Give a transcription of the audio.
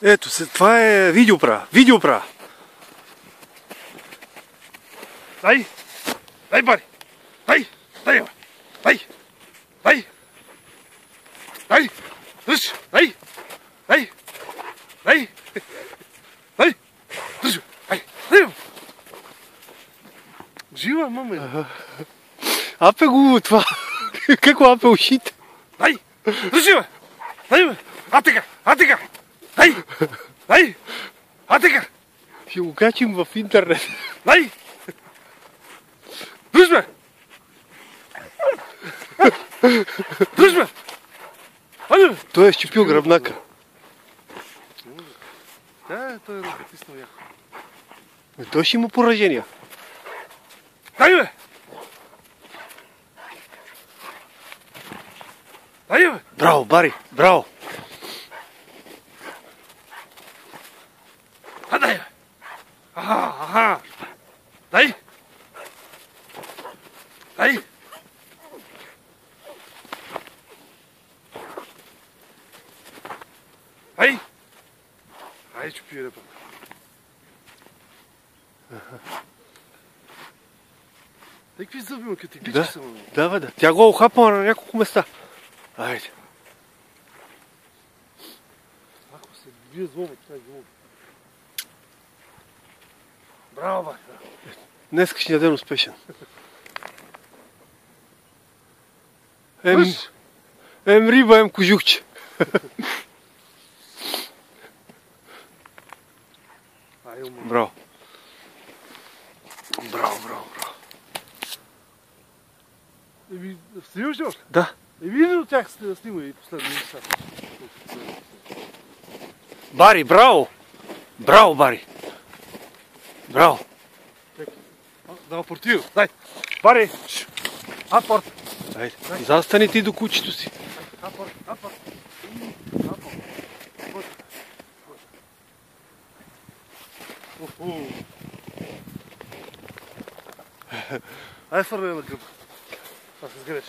Ето се, това е видеопра. Видеопра. Дай! Дай, Бари! Дай! Дай! Дай! Дай! Дай! Дръж! Дай! Дай! Дай! Дай! Дръж! Дай! Дай! Жива, маме! Апе го това. Какво апе ушите? Дай! Дръжи, бе! Дай, бе! Атека! Атека! Дай! Дай! Атека! Ще го качим в интернет. Дай! Дръж, бе! Дръж, бе! Айде, бе! Той е щупил гръбнака. Да, той е ръкотиснал яко. Той ще има поражения. Дай, бе! Дай, бе! Браво, Бари, браво. А, дай, бе! Аха, аха! Дай! Дай! Дай! Ай, чупи репа. Дай, какви зъби, ма, като ти глича са, ма. Да, бе, да. Тя го охапа на няколко места. Айде. Ако се бие злоба, това е злоба. Браво, бах, да. Днескашният ден успешен. Риба, кожухче. Браво. Браво, браво, браво. Снимаш ли още? Да. Един от тях снима и последно неща. Бари, браво! Браво, Бари! Браво! Да апортира. Дай! Бари! Апорт! Айде, застани ти до кучето си. Апорт! Апорт! Айде фърля на гръб. Аз се сгреш.